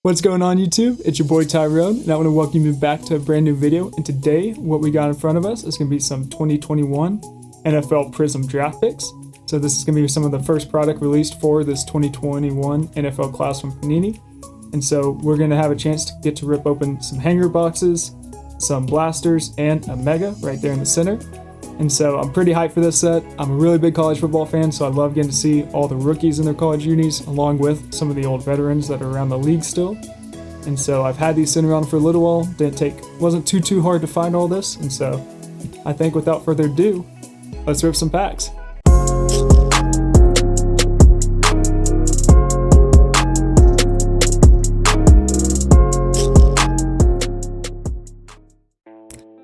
What's going on YouTube? It's your boy Tyrone, and I want to welcome you back to a brand new video. And today, what we got in front of us is going to be some 2021 NFL Prizm draft picks. So this is going to be some of the first product released for this 2021 NFL class from Panini. And so we're going to have a chance to get to rip open some hanger boxes, some blasters, and a mega right there in the center. And so I'm pretty hyped for this set. I'm a really big college football fan, so I love getting to see all the rookies in their college unis, along with some of the old veterans that are around the league still. And so I've had these sitting around for a little while. Wasn't too hard to find all this. And so I think without further ado, let's rip some packs.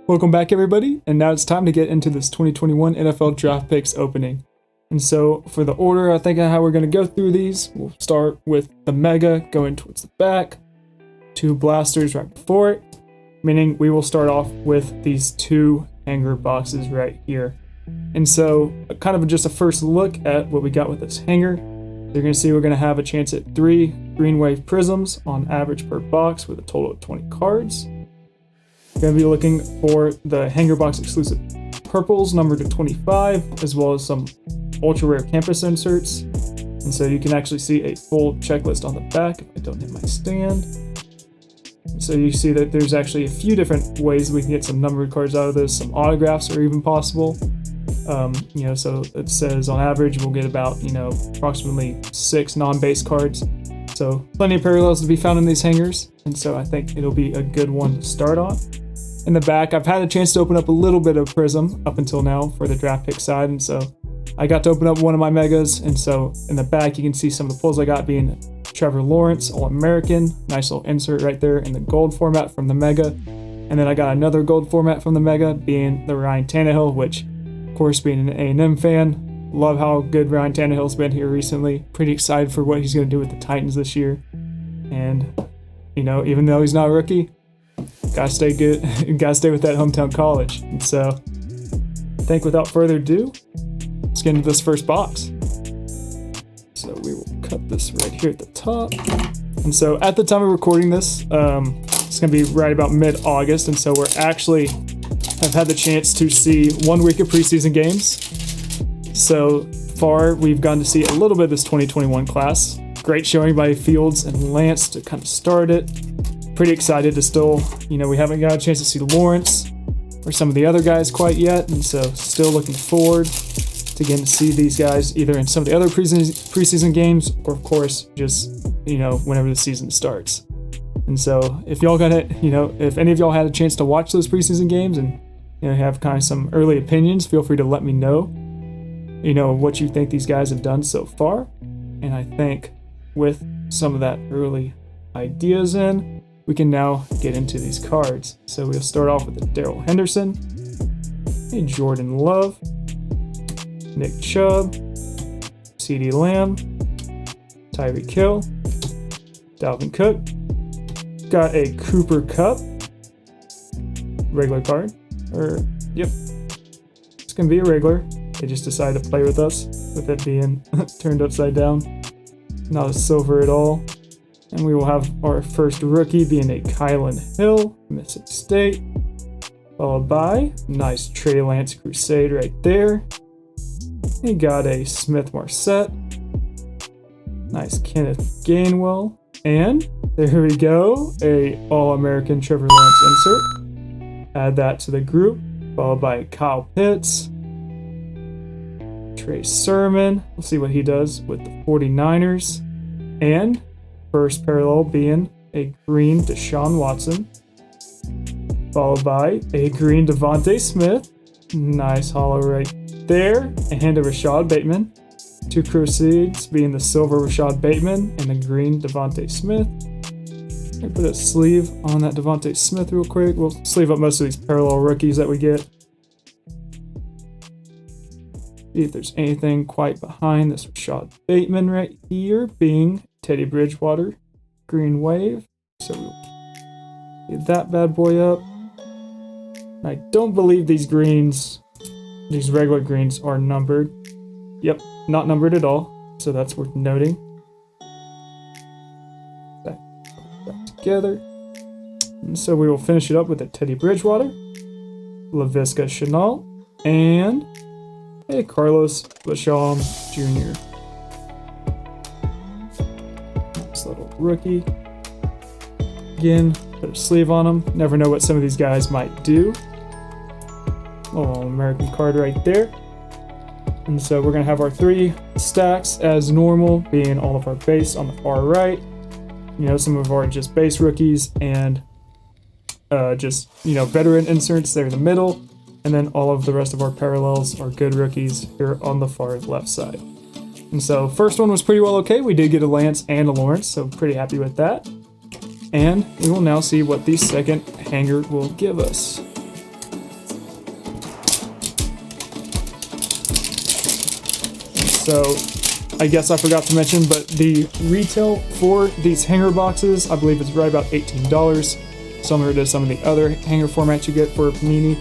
Welcome back, everybody, and now it's time to get into this 2021 NFL Draft Picks opening. And so for the order, I think how we're going to go through these, we'll start with the Mega going towards the back, two blasters right before it, meaning we will start off with these two hanger boxes right here. And so kind of just a first look at what we got with this hanger. You're going to see we're going to have a chance at 3 green wave prisms on average per box with a total of 20 cards. Going to be looking for the hanger box exclusive purples numbered to 25, as well as some ultra rare campus inserts. And so you can actually see a full checklist on the back if I don't hit my stand. And so you see that there's actually a few different ways we can get some numbered cards out of this. Some autographs are even possible. So it says on average we'll get about, approximately 6 non-base cards. So plenty of parallels to be found in these hangers. And so I think it'll be a good one to start on. In the back, I've had a chance to open up a little bit of Prizm up until now for the draft pick side, and so I got to open up one of my megas, and so in the back you can see some of the pulls I got being Trevor Lawrence, All-American, nice little insert right there in the gold format from the mega, and then I got another gold format from the mega being the Ryan Tannehill, which, of course, being an A&M fan, love how good Ryan Tannehill's been here recently. Pretty excited for what he's going to do with the Titans this year, and even though he's not a rookie, gotta stay good, gotta stay with that hometown college. And so I think without further ado, let's get into this first box. So we will cut this right here at the top. And so at the time of recording this, it's gonna be right about mid-August, and so we're actually have had the chance to see 1 week of preseason games. So far, we've gotten to see a little bit of this 2021 class. Great showing by Fields and Lance to kind of start it. Pretty excited to still, we haven't got a chance to see Lawrence or some of the other guys quite yet, and so still looking forward to getting to see these guys either in some of the other preseason games or, of course, just, whenever the season starts. And so if y'all if any of y'all had a chance to watch those preseason games and, have kind of some early opinions, feel free to let me know, what you think these guys have done so far. And I think with some of that early ideas in, we can now get into these cards. So we'll start off with a Darrell Henderson, a Jordan Love, Nick Chubb, CeeDee Lamb, Tyreek Hill, Dalvin Cook, got a Cooper Kupp, regular card, it's gonna be a regular. They just decided to play with us with it being turned upside down. Not a silver at all. And we will have our first rookie being a Kylan Hill, Mississippi State, followed by nice Trey Lance Crusade right there. We got a Smith Marset, nice Kenneth Gainwell, and there we go, a All-American Trevor Lawrence insert. Add that to the group, followed by Kyle Pitts, Trey Sermon. We'll see what he does with the 49ers, and first parallel being a green Deshaun Watson, followed by a green Devontae Smith. Nice hollow right there. And a Rashad Bateman. 2 Crusades being the silver Rashad Bateman and the green Devontae Smith. Let me put a sleeve on that Devontae Smith real quick. We'll sleeve up most of these parallel rookies that we get. See if there's anything quite behind this Rashad Bateman right here being Teddy Bridgewater, green wave. So we'll get that bad boy up. I don't believe these regular greens are numbered. Yep, not numbered at all. So that's worth noting. Back together. And so we will finish it up with a Teddy Bridgewater, LaVisca Chenault, and a Carlos Basham Jr. This little rookie. Again, put a sleeve on them. Never know what some of these guys might do. Little American card right there. And so we're going to have our 3 stacks as normal, being all of our base on the far right. You know, some of our just base rookies and just, you know, veteran inserts there in the middle. And then all of the rest of our parallels are good rookies here on the far left side. And so first one was pretty well okay. We did get a Lance and a Lawrence, so pretty happy with that. And we will now see what the second hanger will give us. So I guess I forgot to mention, but the retail for these hanger boxes, I believe is right about $18, similar to some of the other hanger formats you get for Panini.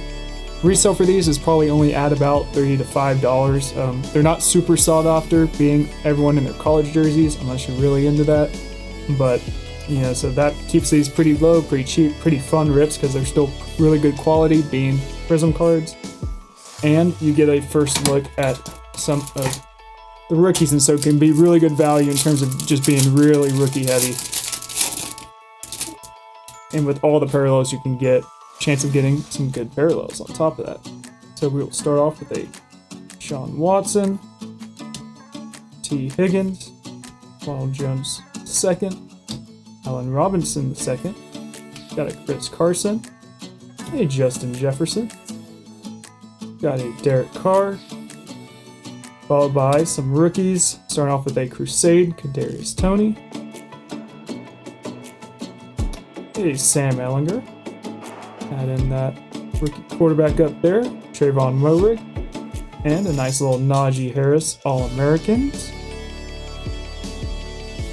Resale for these is probably only at about $30 to $5. They're not super sought after, being everyone in their college jerseys, unless you're really into that. But you know, so that keeps these pretty low, pretty cheap, pretty fun rips because they're still really good quality, being Prizm cards. And you get a first look at some of the rookies, and so it can be really good value in terms of just being really rookie heavy. And with all the parallels you can get, chance of getting some good parallels on top of that. So we will start off with a Sean Watson, T. Higgins, Ronald Jones II, Allen Robinson II, got a Chris Carson, a Justin Jefferson, got a Derek Carr, followed by some rookies, starting off with a Crusade, Kadarius Toney, a Sam Ehlinger, add in that rookie quarterback up there, Trayvon Moehrig, and a nice little Najee Harris All-Americans.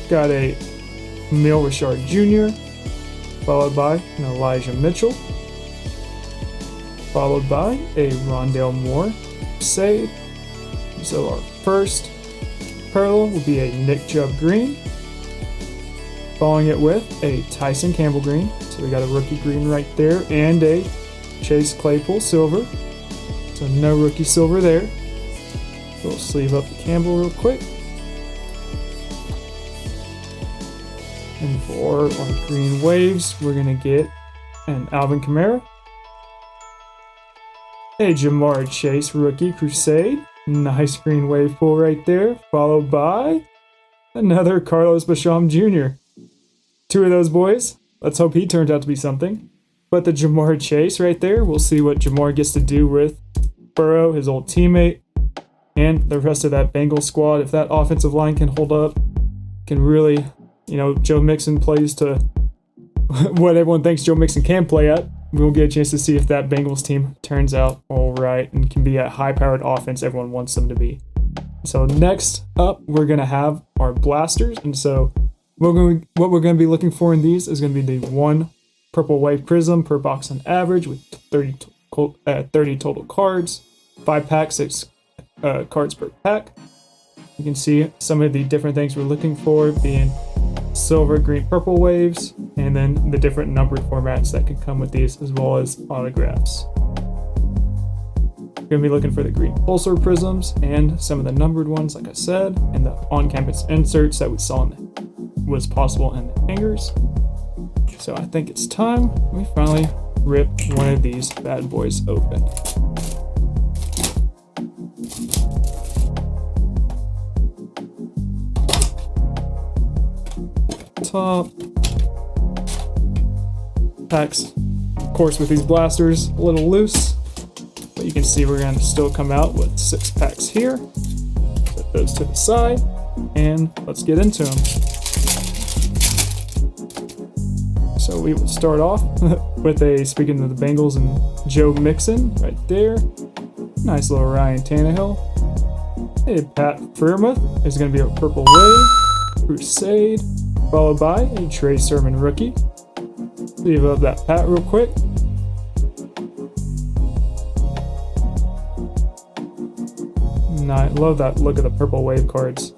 Got a Emil Richard Jr., followed by an Elijah Mitchell, followed by a Rondale Moore Crusade. So our first parallel will be a Nick Chubb green, following it with a Tyson Campbell green. So we got a rookie green right there, and a Chase Claypool silver. So no rookie silver there. We'll sleeve up the Campbell real quick. And for our green waves, we're going to get an Alvin Kamara, a Jamar Chase rookie Crusade, nice green wave pool right there, followed by another Carlos Basham Jr. 2 of those boys. Let's hope he turns out to be something. But the Jamar Chase right there, we'll see what Jamar gets to do with Burrow, his old teammate, and the rest of that Bengals squad. If that offensive line can hold up, can really, you know, Joe Mixon plays to what everyone thinks Joe Mixon can play at, we'll get a chance to see if that Bengals team turns out all right and can be a high-powered offense everyone wants them to be. So next up, we're going to have our blasters. And so what we're going to be looking for in these is going to be the 1 purple wave Prizm per box on average with 30 total cards, 5 packs, 6 cards per pack. You can see some of the different things we're looking for being silver, green, purple waves, and then the different numbered formats that can come with these, as well as autographs. We're going to be looking for the green pulsar prisms and some of the numbered ones, like I said, and the on-campus inserts that we saw was possible in the hangers. So I think it's time we finally rip one of these bad boys open. Top packs, of course, with these blasters a little loose, but you can see we're going to still come out with 6 packs here. Set those to the side, and let's get into them. So we will start off with a, speaking of the Bengals, and Joe Mixon right there. Nice little Ryan Tannehill. A Pat Freiermuth is going to be a purple wave Crusade, followed by a Trey Sermon rookie. Leave up that Pat real quick. And I love that look of the purple wave cards.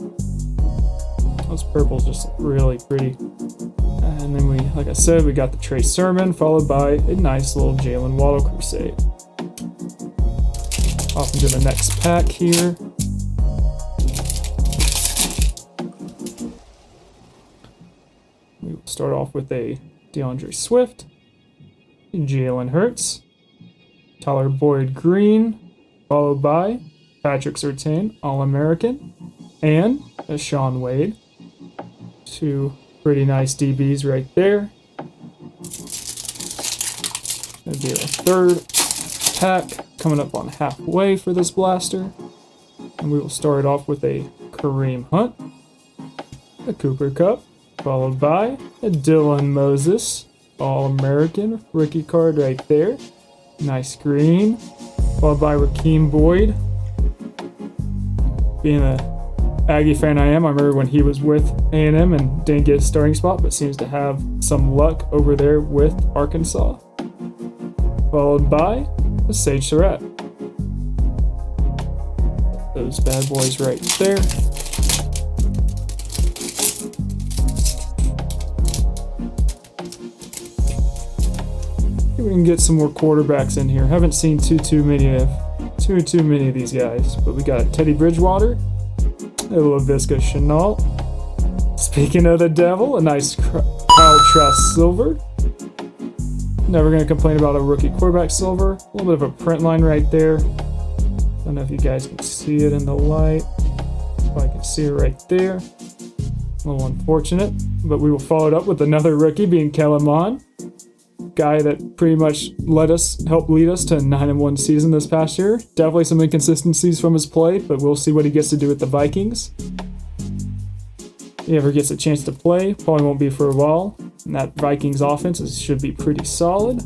Those purples just look really pretty. And like I said, we got the Trey Sermon, followed by a nice little Jalen Waddle Crusade. Off into the next pack here. We will start off with a DeAndre Swift, Jalen Hurts, Tyler Boyd Green, followed by Patrick Surtain, All-American, and a Sean Wade. Two pretty nice DBs right there. That'd be our third pack, coming up on halfway for this blaster. And we will start off with a Kareem Hunt, a Cooper Kupp, followed by a Dylan Moses, All-American rookie card right there. Nice green, followed by Rakeem Boyd. Being a Aggie fan I remember when he was with A&M and didn't get a starting spot, but seems to have some luck over there with Arkansas. Followed by a Sage Surratt. Those bad boys right there. We can get some more quarterbacks in here. Haven't seen too many of these guys, but we got Teddy Bridgewater, a little Visca Chenault. Speaking of the devil, a nice Kyle Trask Silver. Never going to complain about a rookie quarterback silver. A little bit of a print line right there. Don't know if you guys can see it in the light. If I can see it right there. A little unfortunate, but we will follow it up with another rookie being Kellen Mond. Guy that pretty much helped lead us to a 9-1 season this past year. Definitely some inconsistencies from his play, but we'll see what he gets to do with the Vikings. If he ever gets a chance to play, probably won't be for a while. And that Vikings offense should be pretty solid.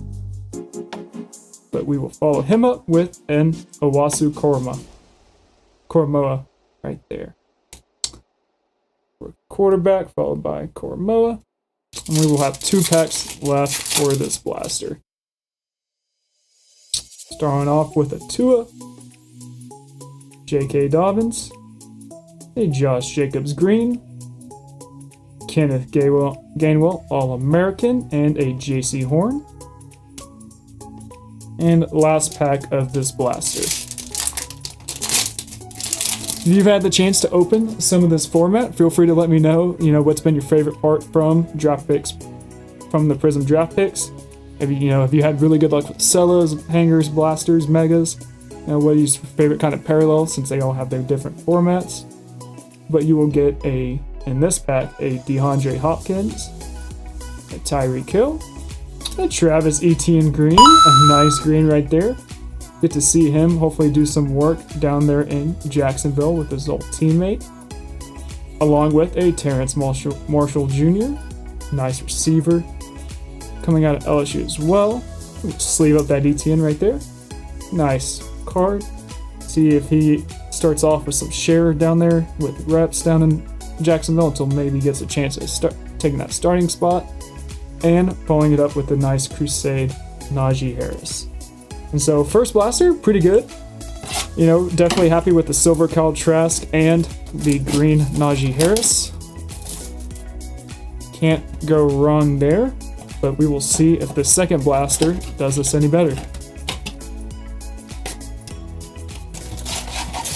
But we will follow him up with an Owasu Koromoa right there. Quarterback followed by Koromoa. And we will have 2 packs left for this blaster. Starting off with a Tua, J.K. Dobbins, a Josh Jacobs Green, Kenneth Gainwell All-American, and a J.C. Horn. And last pack of this blaster. If you've had the chance to open some of this format, feel free to let me know, what's been your favorite part from draft picks, from the Prizm draft picks. Have you had really good luck with cellos, hangers, blasters, megas? What is your favorite kind of parallel, since they all have their different formats? But you will get in this pack, a DeAndre Hopkins, a Tyreek Hill, a Travis Etienne Green, a nice green right there. Get to see him hopefully do some work down there in Jacksonville with his old teammate. Along with a Terrence Marshall Jr., nice receiver. Coming out of LSU as well. Sleeve up that Etienne right there. Nice card. See if he starts off with some share down there with reps down in Jacksonville until maybe he gets a chance to start taking that starting spot. And following it up with a nice Crusade Najee Harris. And so first blaster, pretty good. Definitely happy with the silver Kyle Trask and the green Najee Harris. Can't go wrong there, but we will see if the second blaster does us any better.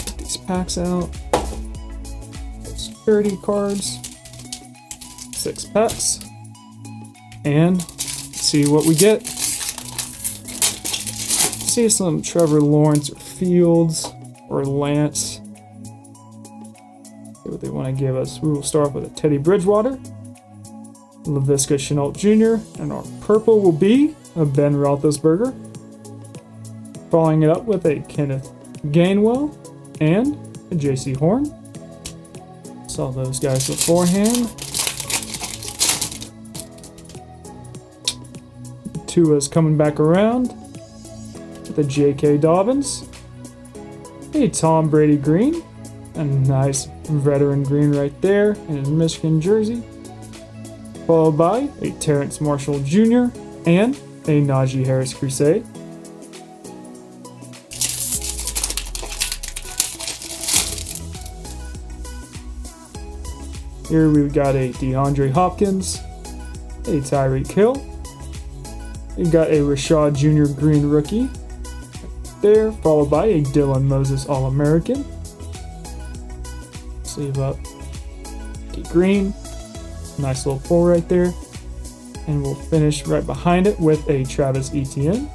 Get these packs out. Security cards. 6 packs. And see what we get. See some Trevor Lawrence or Fields or Lance. See what they want to give us. We will start off with a Teddy Bridgewater, Laviska Shenault Jr., and our purple will be a Ben Roethlisberger. Following it up with a Kenneth Gainwell and a J.C. Horn. Saw those guys beforehand. Tua's coming back around. The J.K. Dobbins, a Tom Brady green, a nice veteran green right there in his Michigan jersey, followed by a Terrence Marshall Jr. and a Najee Harris Crusade. Here we've got a DeAndre Hopkins, a Tyreek Hill. You got a Rashad Jr. green rookie there, followed by a Dylan Moses All-American. Sleeve up. Get green. Nice little pull right there. And we'll finish right behind it with a Travis Etienne.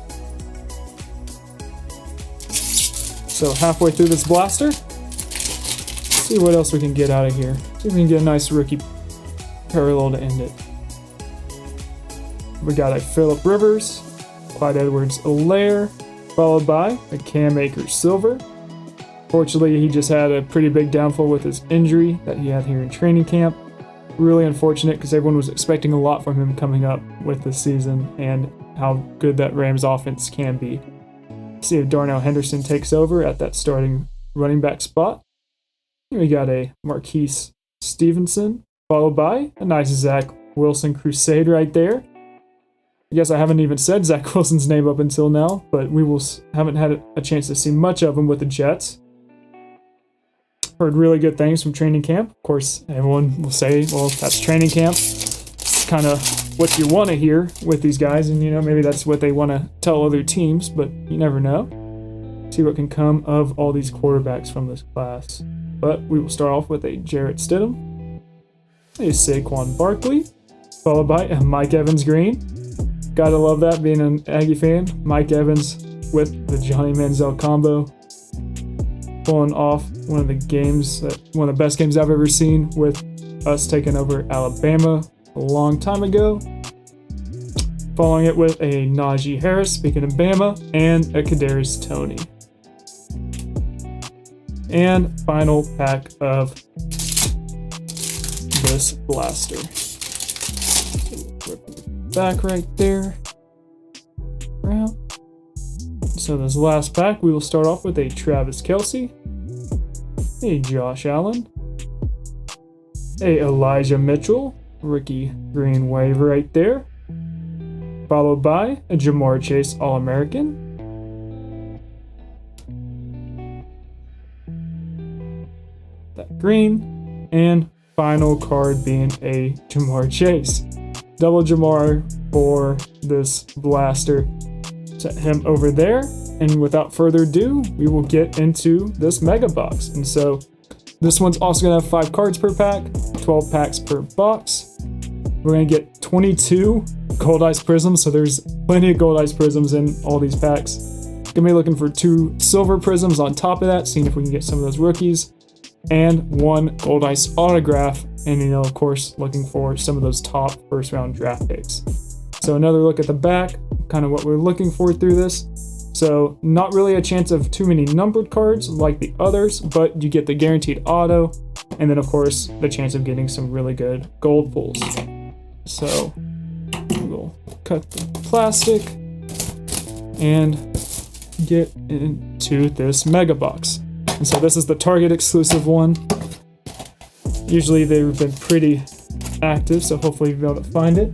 So halfway through this blaster, see what else we can get out of here. See if we can get a nice rookie parallel to end it. We got a Phillip Rivers, Clyde Edwards-Helaire, followed by a Cam Akers Silver. Fortunately, he just had a pretty big downfall with his injury that he had here in training camp. Really unfortunate because everyone was expecting a lot from him coming up with the season and how good that Rams offense can be. See if Darnell Henderson takes over at that starting running back spot. Here we got a Marquise Stevenson, followed by a nice Zach Wilson Crusade right there. I guess I haven't even said Zach Wilson's name up until now, but we haven't had a chance to see much of him with the Jets. Heard really good things from training camp. Of course, everyone will say, well, that's training camp. It's kind of what you want to hear with these guys, and maybe that's what they want to tell other teams, but you never know. See what can come of all these quarterbacks from this class. But we will start off with a Jarrett Stidham, a Saquon Barkley, followed by a Mike Evans green. Gotta love that, being an Aggie fan. Mike Evans with the Johnny Manziel combo. Pulling off one of the best games I've ever seen, with us taking over Alabama a long time ago. Following it with a Najee Harris, speaking of Bama, and a Kadarius Toney. And final pack of this blaster. Back right there. So this last pack, we will start off with a Travis Kelce, a Josh Allen, a Elijah Mitchell, rookie green wave right there, followed by a Jamar Chase All-American, that green, and final card being a Jamar Chase. Double Jamar for this blaster. Set him over there, and without further ado, we will get into this mega box. And so this one's also going to have 5 cards per pack, 12 packs per box. We're going to get 22 gold ice prisms, so there's plenty of gold ice prisms in all these packs. Going to be looking for 2 silver prisms on top of that, seeing if we can get some of those rookies, and 1 gold ice autograph, and of course looking for some of those top first round draft picks. So another look at the back, kind of what we're looking for through this. So not really a chance of too many numbered cards like the others, but you get the guaranteed auto, and then of course the chance of getting some really good gold pulls. So we'll cut the plastic and get into this mega box. And so this is the Target exclusive one. Usually they've been pretty active, so hopefully you'll be able to find it.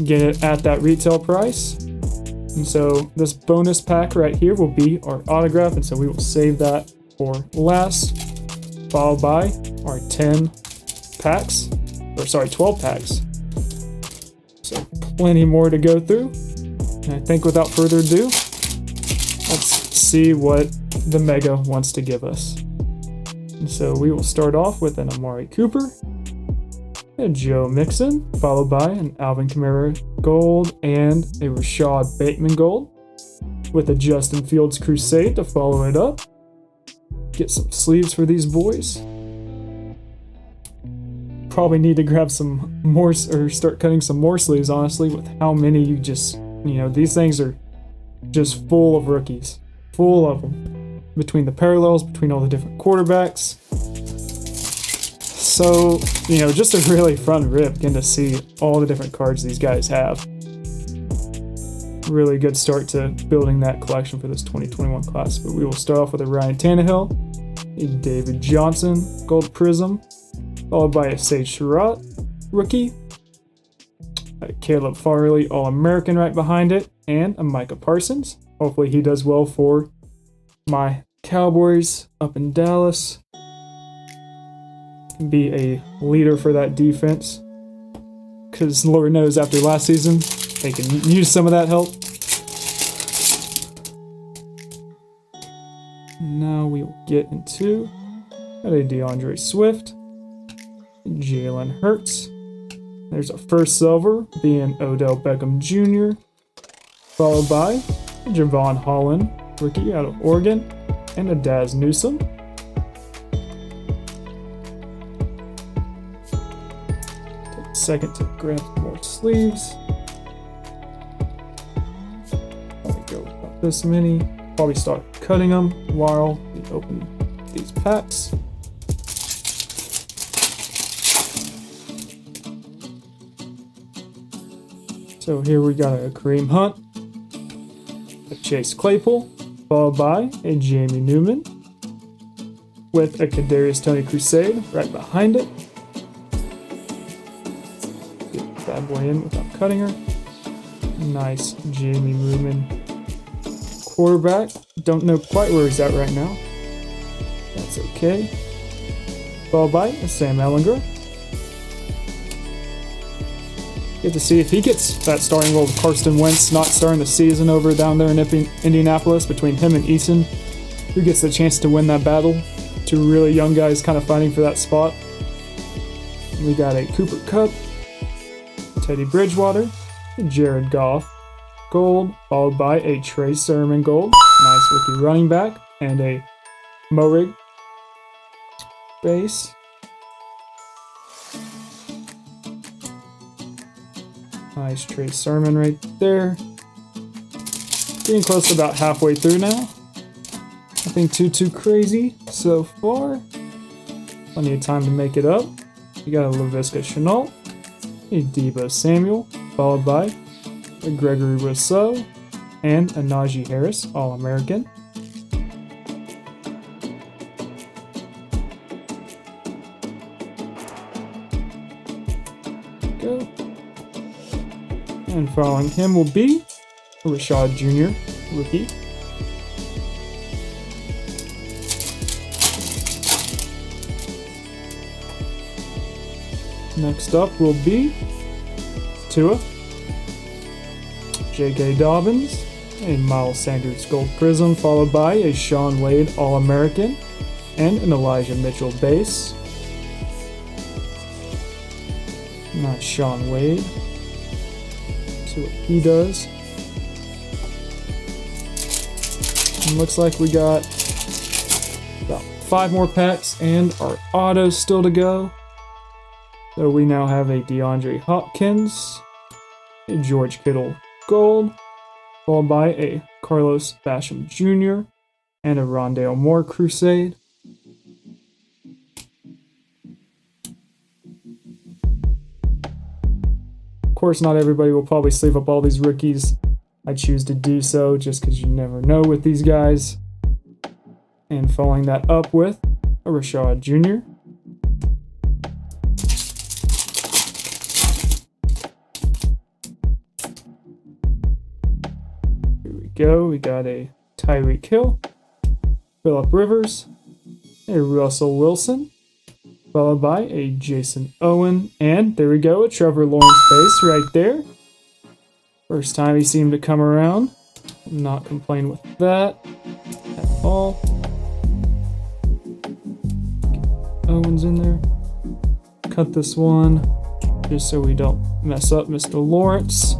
Get it at that retail price. And so this bonus pack right here will be our autograph, and so we will save that for last, followed by our 12 packs. So plenty more to go through. And I think without further ado, let's see what the Mega wants to give us. And so we will start off with an Amari Cooper, a Joe Mixon, followed by an Alvin Kamara gold and a Rashad Bateman gold, with a Justin Fields Crusade to follow it up. Get some sleeves for these boys. Probably need to grab some more, or start cutting some more sleeves, honestly, with how many you just, these things are just full of rookies. Full of them. Between the parallels, between all the different quarterbacks. So, just a really fun rip getting to see all the different cards these guys have. Really good start to building that collection for this 2021 class. But we will start off with a Ryan Tannehill, a David Johnson Gold Prizm, followed by a Sage Surratt rookie, a Caleb Farley All-American right behind it, and a Micah Parsons. Hopefully he does well for my Cowboys up in Dallas. Be a leader for that defense. because Lord knows after last season, they can use some of that help. Now we will get into a DeAndre Swift, Jalen Hurts. There's our first silver, being Odell Beckham Jr., followed by Javon Holland, rookie out of Oregon, and a Daz Newsome. Take a second to grab some more sleeves. Probably go with about this many. Probably start cutting them while we open these packs. So here we got a Kareem Hunt, a Chase Claypool, followed by a Jamie Newman, with a Kadarius Toney Crusade right behind it. Get the bad boy in without cutting her. Nice Jamie Newman quarterback. Don't know quite where he's at right now. That's okay. Followed by a Sam Ehlinger. Get to see if he gets that starting role with Carson Wentz not starting the season over down there in Indianapolis between him and Eason. Who gets the chance to win that battle? Two really young guys kind of fighting for that spot. We got a Cooper Kupp, Teddy Bridgewater, Jared Goff gold, followed by a Trey Sermon gold, nice rookie running back, and a Morig base. Nice Trey Sermon right there. Getting close to about halfway through now. Nothing too crazy so far. Plenty of time to make it up. You got a LaVisca Chenault, a Debo Samuel, followed by a Gregory Rousseau, and a Najee Harris, All-American. Go. And following him will be a Rashad Jr., rookie. Next up will be Tua, J.K. Dobbins, a Miles Sanders Gold Prizm, followed by a Shaun Wade All-American, and an Elijah Mitchell base. Not Shaun Wade. See what he does. And looks like we got about 5 more packs and our autos still to go. So we now have a DeAndre Hopkins, a George Kittle Gold, followed by a Carlos Basham Jr., and a Rondale Moore Crusade. Of course, not everybody will probably sleeve up all these rookies. I choose to do so just because you never know with these guys. And following that up with a Rashad Jr., we got a Tyreek Hill, Phillip Rivers, a Russell Wilson, followed by a Jason Owen, and there we go, a Trevor Lawrence base right there. First time he seemed to come around. I'm not complaining with that at all. Get Owens in there. Cut this one just so we don't mess up Mr. Lawrence.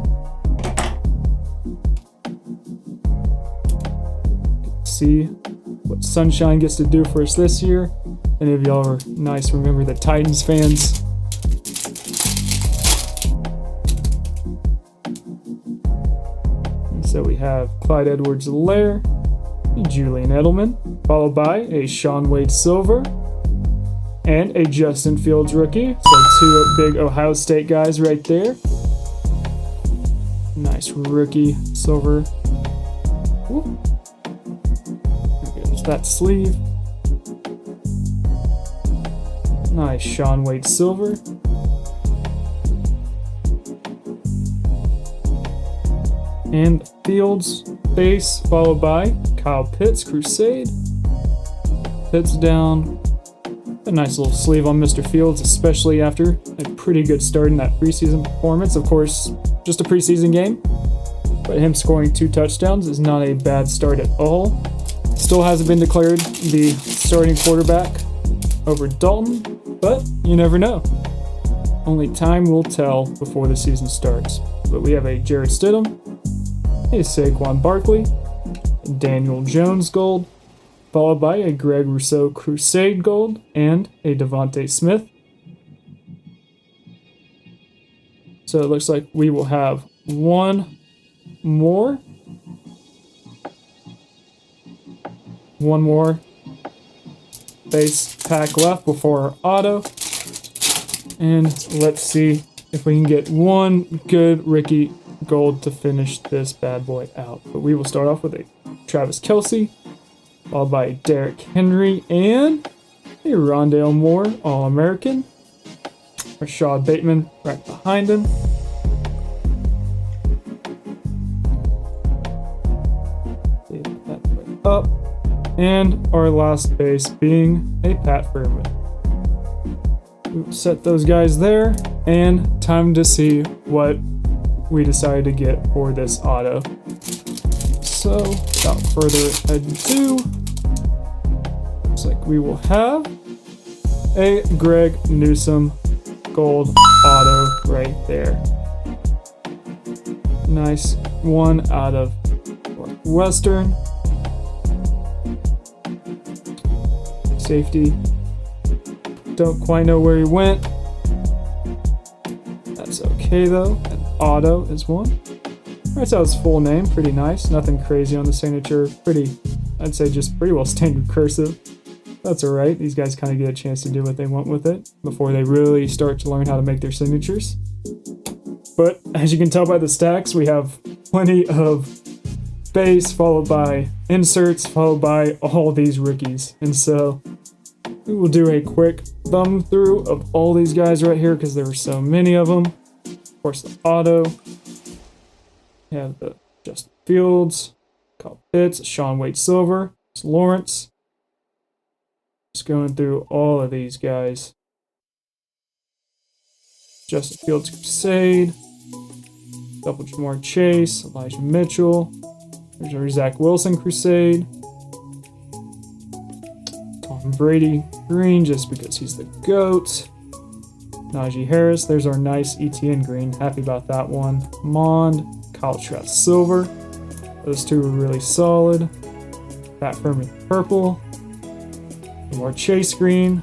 See what Sunshine gets to do for us this year. Any of y'all are nice, remember the Titans fans. And so we have Clyde Edwards-Helaire, Julian Edelman, followed by a Shaun Wade Silver, and a Justin Fields rookie. So 2 big Ohio State guys right there. Nice rookie silver. Whoop. That sleeve. Nice Shaun Wade Silver. And Fields base, followed by Kyle Pitts Crusade. Pitts down. A nice little sleeve on Mr. Fields, especially after a pretty good start in that preseason performance. Of course, just a preseason game, but him scoring 2 touchdowns is not a bad start at all. Still hasn't been declared the starting quarterback over Dalton, but you never know. Only time will tell before the season starts. But we have a Jarrett Stidham, a Saquon Barkley, a Daniel Jones gold, followed by a Greg Rousseau Crusade gold, and a Devontae Smith. So it looks like we will have one more base pack left before our auto. And let's see if we can get one good rookie gold to finish this bad boy out. But we will start off with a Travis Kelce, followed by Derrick Henry and a Rondale Moore All-American. Rashad Bateman right behind him. Save that way up. And our last base being a Pat Freiermuth. We'll set those guys there, and time to see what we decided to get for this auto. So, without further ado, looks like we will have a Greg Newsome gold auto right there. Nice one out of Northwestern. Safety. Don't quite know where he went. That's okay though. An auto is one. Writes out his full name. Pretty nice. Nothing crazy on the signature. I'd say just pretty well standard cursive. That's alright. These guys kind of get a chance to do what they want with it before they really start to learn how to make their signatures. But as you can tell by the stacks, we have plenty of base followed by inserts followed by all these rookies. And so we will do a quick thumb through of all these guys right here because there were so many of them. Of course, the auto. We have the Justin Fields, Kyle Pitts, Sean Wade Silver, Lawrence. Just going through all of these guys. Justin Fields Crusade, double Jamar Chase, Elijah Mitchell. There's our Zach Wilson Crusade. Tom Brady green just because he's the GOAT. Najee Harris. There's our nice ETN green. Happy about that one. Mond, Kyle Trask Silver. Those two were really solid. Pat Freiermuth purple. More Chase green.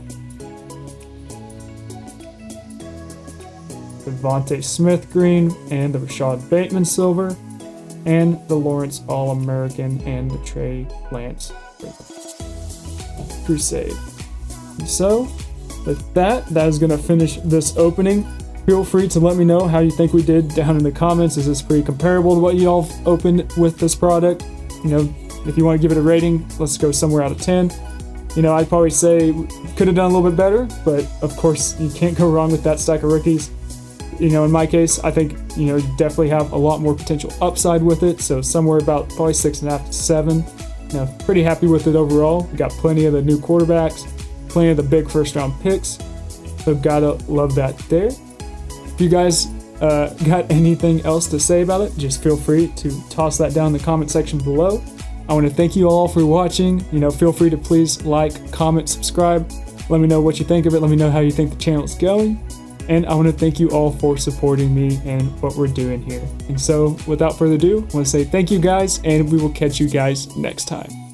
Devontae Smith green and the Rashad Bateman silver. And the Lawrence All-American and the Trey Lance Crusade. So, with that is going to finish this opening. Feel free to let me know how you think we did down in the comments. Is this pretty comparable to what you all opened with this product? You know, if you want to give it a rating, let's go somewhere out of 10. You know, I'd probably say could have done a little bit better, but of course you can't go wrong with that stack of rookies. You know, in my case, I think, you know, you definitely have a lot more potential upside with it. So somewhere about probably 6.5 to 7. You know, pretty happy with it overall. We got plenty of the new quarterbacks, plenty of the big first round picks. So gotta love that there. If you guys got anything else to say about it, just feel free to toss that down in the comment section below. I want to thank you all for watching. You know, feel free to please like, comment, subscribe. Let me know what you think of it. Let me know how you think the channel is going. And I want to thank you all for supporting me and what we're doing here. And so without further ado, I want to say thank you guys, and we will catch you guys next time.